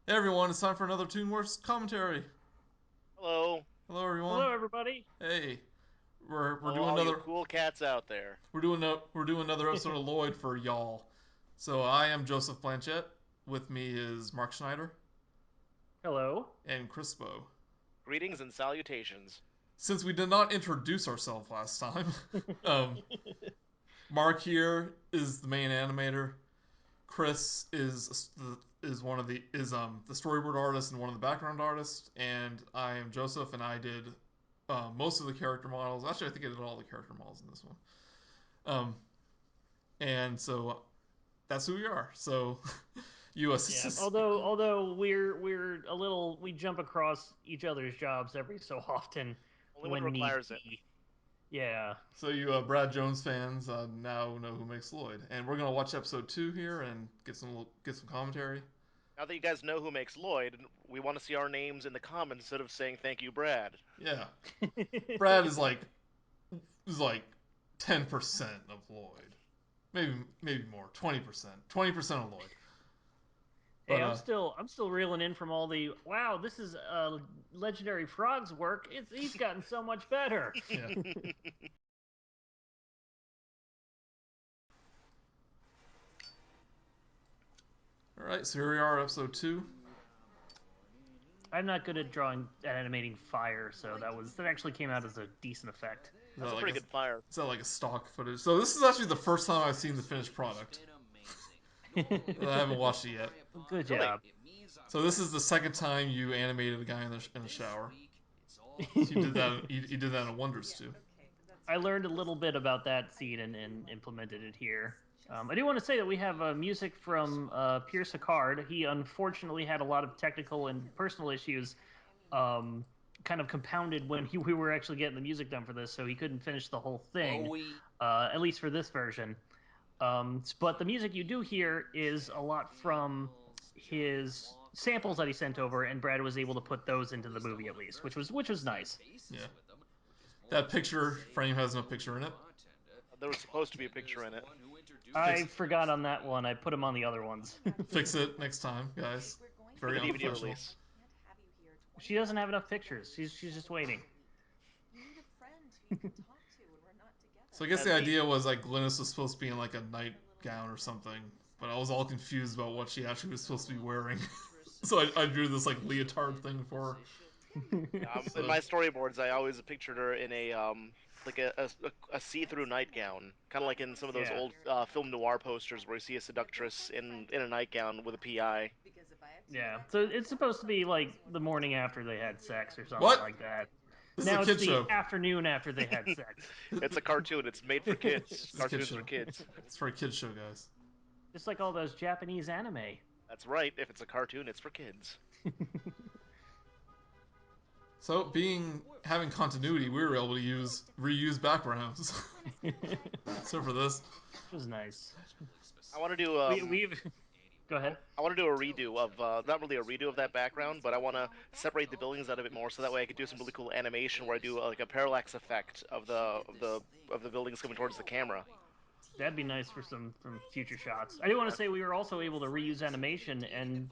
Hey everyone, it's time for another Toonwerks commentary. Hello. Hello everyone. Hello, everybody. Hey, we're Hello, doing all you another cool cats out there. we're doing another episode of Lloyd for y'all. So I am Joseph Blanchett. With me is Mark Schneider Hello. and Crispo. Greetings and salutations. Since we did not introduce ourselves last time, um, Mark here is the main animator. Chris is one of the storyboard artist and one of the background artists, and I am Joseph, and I did most of the character models. Actually, I think I did all the character models in this one. Um, and so that's who we are. So you Yeah. Although we're a little we jump across each other's jobs every so often Only when it when need requires it. be. Yeah. so you Brad Jones fans now know who makes Lloyd, and we're gonna watch episode 2 here and get some commentary. Now that you guys know who makes Lloyd, we want to see our names in the comments instead of saying thank you, Brad. Yeah, Brad is like 10% of Lloyd. Maybe more. 20%. 20% of Lloyd. But Hey, I'm still reeling in from all the wow. This is legendary frog's work. He's gotten so much better. yeah. Alright, so here we are, episode 2. I'm not good at drawing at animating fire, so that actually came out as a decent effect. Is that That's a like pretty a good fire. is that like a stock footage? So this is actually the first time I've seen the finished product. I haven't watched it yet. Good Really? job. So this is the second time you animated a guy in the shower. So you did that in Wonders too. I learned a little bit about that scene and implemented it here. I do want to say that we have music from Pierce Sicard. He unfortunately had a lot of technical and personal issues, um, kind of compounded when we were actually getting the music done for this, so he couldn't finish the whole thing, at least for this version. But the music you do hear is a lot from his samples that he sent over, and Brad was able to put those into the movie at least, which was nice. Yeah. That picture frame has no picture in it. There was supposed to be a picture in it. I Fix forgot on that one. I put him on the other ones. fix it next time, guys. For Very the DVD unprofessional. release. She doesn't have enough pictures. She's just waiting. So I guess the And the idea was like Glynis was supposed to be in like a nightgown or something, but I was all confused about what she actually was supposed to be wearing. So I drew this like leotard thing for her. in So my storyboards, I always pictured her in a like a see-through nightgown, kind of like in some of those Yeah, old film noir posters where you see a seductress in a nightgown with a PI. yeah. So it's supposed to be like the morning after they had sex or something what? like that. This is a Now it's kid the show. afternoon after they had sex. It's a cartoon. It's made for kids. This is a kid Cartoons for show. kids. It's for a kid show, guys. Just like all those Japanese anime. That's right. If it's a cartoon, it's for kids. So being having continuity, we were able to use reuse backgrounds. So for this, Which was nice. I want to do We've go ahead. I want to do a redo of not really a redo of that background, but I want to separate the buildings out a bit more so that way I could do some really cool animation where I do like a parallax effect of the buildings coming towards the camera. That'd be nice for some from future shots. I do want to say we were also able to reuse animation and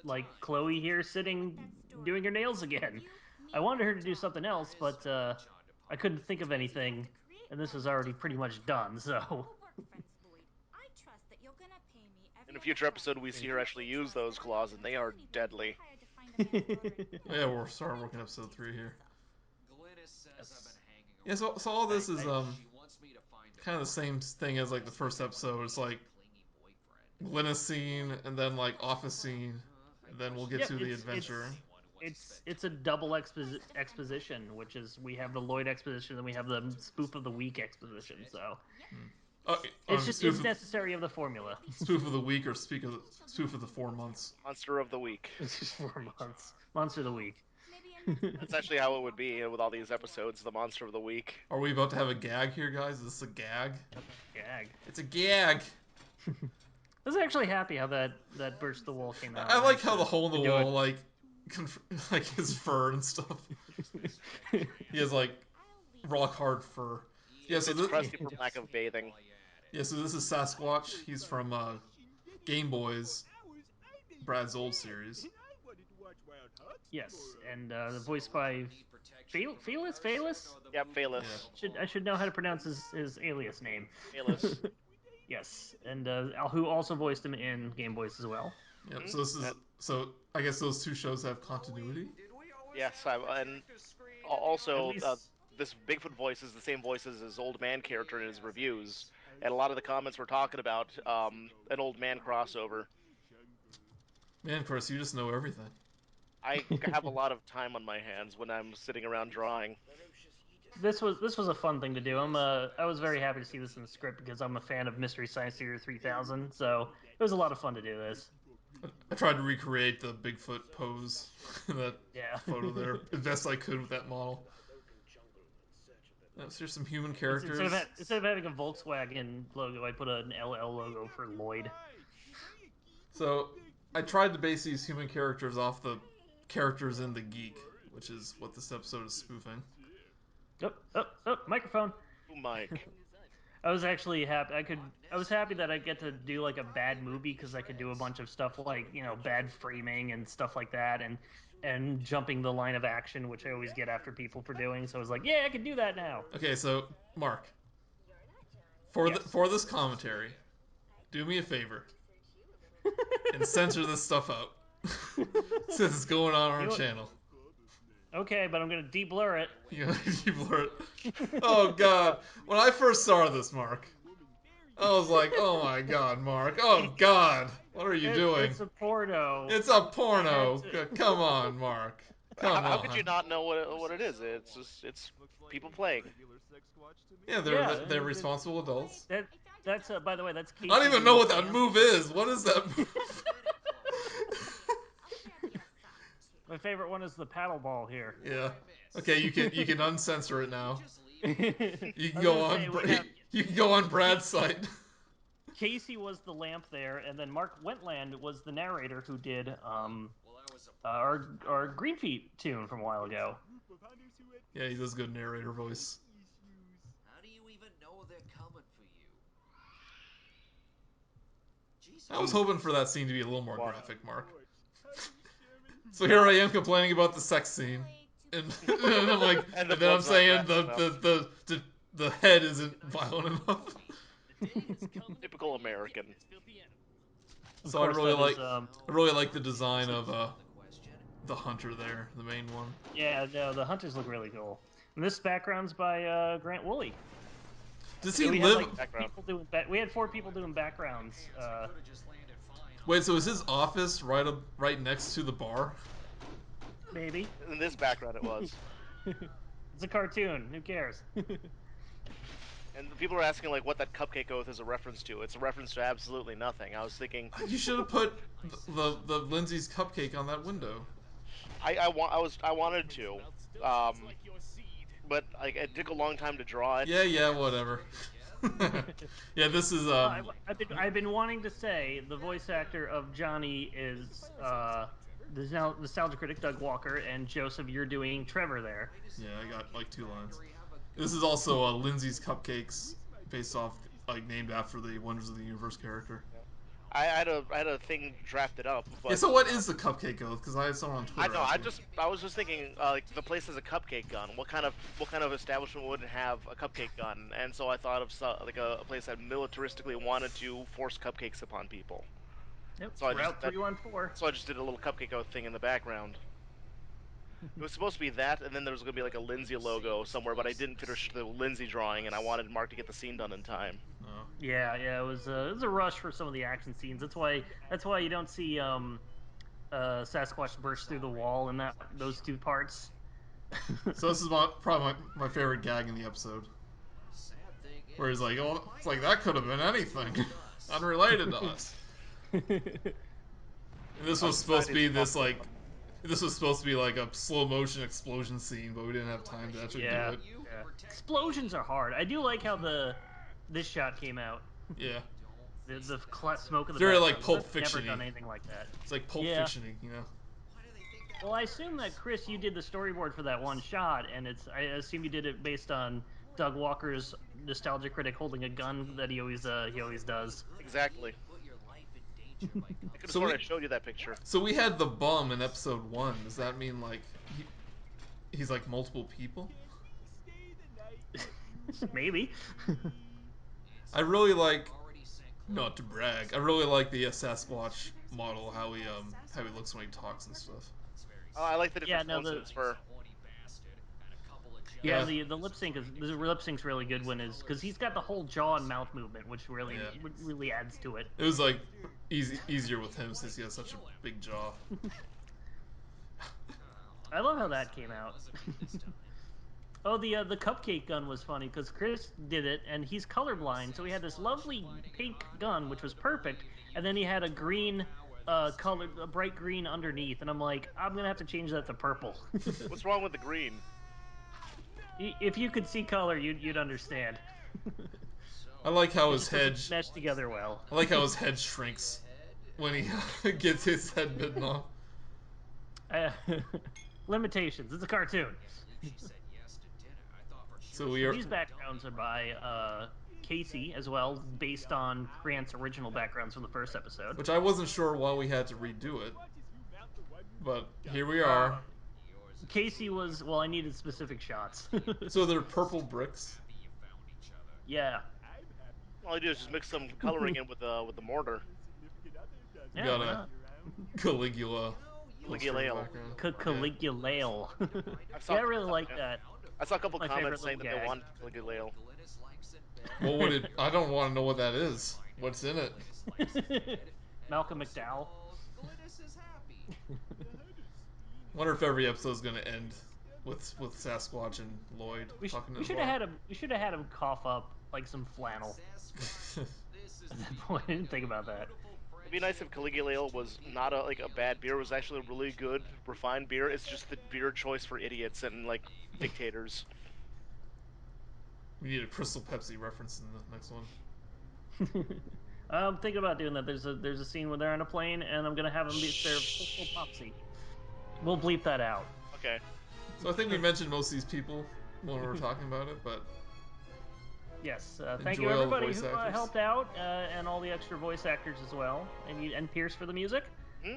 like Chloe here sitting doing her nails again. I wanted her to do something else, but I couldn't think of anything, and this is already pretty much done. So In a future episode, we see her actually use those claws, and they are deadly. oh yeah, we're starting working episode 3 here. yes, Yeah, so all this is I kind of the same thing as like the first episode. It's like Glennis scene and then like office scene, and then we'll get yep. to the It's adventure. it's it's a double exposition, which is we have the Lloyd exposition and we have the spoof of the week exposition. So Oh, it's necessary of the formula. spoof of the week or spoof of the 4 months. Monster of the week. It's just 4 months. Monster of the week. That's actually how it would be with all these episodes. The monster of the week. Are we about to have a gag here, guys? Is this a gag? Gag. It's a gag. I was actually happy how that burst the wall came out. I I like managed how the hole in to the do wall like like his fur and stuff. it. He has like rock hard fur. Yeah, so It's this crusty from lack of bathing. yeah, so this is Sasquatch. He's from Game Boys, Brad's old series. Yes, and voiced by Phelis. Yep, Yeah. Phaelus. I should know how to pronounce his alias name. Phaelus. Yes, and who also voiced him in Game Boys as well. Yep. Hmm? So this is And so I guess those two shows have continuity. yes, and At also least this Bigfoot voice is the same voice as his old man character in his reviews, and a lot of the comments were talking about an old man crossover. Man, Chris, you just know everything. I have a lot of time on my hands when I'm sitting around drawing. this was a fun thing to do. I was very happy to see this in the script because I'm a fan of Mystery Science Theater 3000. So it was a lot of fun to do this. I tried to recreate the Bigfoot pose in that Yeah. photo there as best I could with that model. So here's some human Instead of characters. instead of having a Volkswagen logo, I put an LL logo for Lloyd. So I tried to base these human characters off the characters in The Geek, which is what this episode is spoofing. Oh, oh, oh, microphone. Ooh, Mike. I was actually happy. I was happy that I get to do like a bad movie because I could do a bunch of stuff like bad framing and stuff like that, and jumping the line of action, which I always get after people for doing. So I was like, yeah, I can do that now. Okay, so Mark, Yes. for this commentary, do me a favor and censor this stuff out since it's going on our You channel. okay? But I'm gonna de-blur it. You blur it. Oh God! When I first saw this, Mark, I was like, "Oh my God, Mark! Oh God! What are you doing? It's a porno. It's a I had porno! to. Come on, Mark! Come How could you on!" not know what it is? It's just it's people playing. Yeah, Yeah, they're responsible adults. that's by the way, that's I don't Casey even know doing what the that lamp. move is. What is that move? My favorite one is the paddle ball here. Yeah. Okay, you can uncensor it now. I You can was go gonna say on we have you can go on Brad's site. Casey was the lamp there, and then Mark Wentland was the narrator who did our Green Feet tune from a while ago. Yeah, he does good narrator voice. How do you even know they're coming for you? I was Um, hoping for that scene to be a little more what? graphic, Mark. So here I am complaining about the sex scene, and, and I'm like, And the and then I'm blood's not saying graphic enough. the head isn't violent enough. Typical American. Of So course, that is I really like the design of the hunter there, the main one. yeah, no, the hunters look really cool. And this background's by Grant Woolley. Does he We had live? like Background. people doing we had 4 people doing backgrounds. Wait, so is his office right next to the bar? Maybe In this background, it was. it's a cartoon. Who cares? And the people are asking like what that cupcake oath is a reference to. It's a reference to absolutely nothing. I was thinking, You should have put the Lindsay's cupcake on that window. I wanted to, but like it took a long time to draw it. Yeah, whatever. Yeah, this is I've been wanting to say the voice actor of Johnny is the nostalgia critic Doug Walker, and Joseph, you're doing Trevor there. yeah, I got like 2 lines. This is also Lindsay's Cupcakes, based off like named after the Wonders of the Universe character. I had a thing drafted up, Yeah, but so what is the Cupcake Oath? Because I had someone on I Twitter know ask me. I was just thinking like the place has a cupcake gun. What kind of establishment wouldn't have a cupcake gun? And so I thought of like a place that militaristically wanted to force cupcakes upon people. Yep, So Route 314. I just did a little cupcake oath thing in the background. It was supposed to be that, and then there was going to be like a Lindsay logo somewhere, but I didn't finish the Lindsay drawing, and I wanted Mark to get the scene done in time. No. Yeah, it was a rush for some of the action scenes. That's why you don't see Sasquatch burst through the wall in that those 2 parts. So this is probably my favorite gag in the episode, where he's like, "Oh, it's like that could have been anything, unrelated to us." And this Our was supposed to society is be fucked up. this was supposed to be like a slow motion explosion scene, but we didn't have time to actually do Yeah, it. yeah. Explosions are hard. I do like how the this shot came out. Yeah, The smoke in it's the very like background. Pulp I've never done Fiction-y. anything like that. It's like Pulp Yeah. Fiction-y, you know. Well, I assume that Chris, you did the storyboard for that one shot, and I assume you did it based on Doug Walker's nostalgia critic holding a gun that he always does. Exactly. I could have So sworn we I showed you that picture. so we had the bum in episode 1. Does that mean like he's like multiple people? Maybe. I really like, not to brag, I really like the Sasquatch model, how he looks when he talks and stuff. I like the Yeah, different no, tones in its fur. Yeah, Yeah. and the lip sync's really good when is because he's got the whole jaw and mouth movement, which really adds to it. It was like easier with him since he has such a big jaw. I love how that came out. Oh, the cupcake gun was funny because Chris did it, and he's colorblind, so he had this lovely pink gun, which was perfect, and then he had a green a bright green underneath, and I'm like, I'm gonna have to change that to purple. What's wrong with the green? If you could see color, you'd understand. I like how It his just head. doesn't mesh together well. I like how his head shrinks when he gets his head bitten off. Uh, limitations. It's a cartoon. So we So are, these backgrounds are by Casey as well, based on Grant's original backgrounds from the first episode. which I wasn't sure why we had to redo it, but here we Uh, are. Casey was well. I needed specific shots. So they're purple bricks. Yeah, All I do is just mix some coloring in with the mortar. We yeah. got Why a not? Caligula poster in the Caligula. background. Caligulale. I Yeah, saw I really like yeah. that. I saw a couple My favorite comments saying little that they gag. want Caligula. What would it? I don't want to know what that is. What's in it? Malcolm McDowell. Wonder if every episode's gonna end with Sasquatch and Lloyd talking in We a should have bar. had him. We should have had him cough up like some flannel. At that point, I didn't think about that. It'd be nice if Caligula was not a bad beer. It was actually a really good, refined beer. It's just the beer choice for idiots and like dictators. We need a Crystal Pepsi reference in the next one. I'm thinking about doing that. There's a scene where they're on a plane, and I'm gonna have them be their full popsy. We'll bleep that out. Okay. So I think we mentioned most of these people when we were talking about it, but Yes. Thank you enjoy all the everybody voice who actors. helped out, and all the extra voice actors as well, and Pierce for the music. Hmm?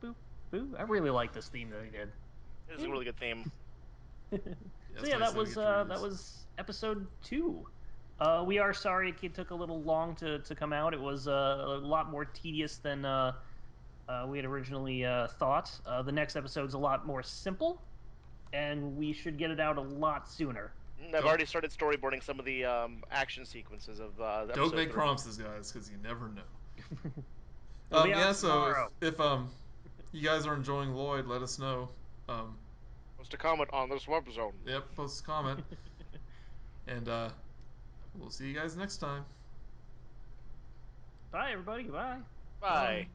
Boo, boo. I really like this theme that he did. This is a really good theme. Yeah, So it's yeah, nice that we get to reuse. that was episode 2. We are sorry it took a little long to come out. It was a lot more tedious than we had originally thought. The next episode's a lot more simple, and we should get it out a lot sooner. I've already started storyboarding some of the action sequences of Don't episode make 3. promises, guys, because you never know. It'll be out Yeah. So tomorrow. if you guys are enjoying Lloyd, let us know. Post a comment on this episode. Yep, post a comment, and we'll see you guys next time. Bye, everybody. Goodbye. Bye.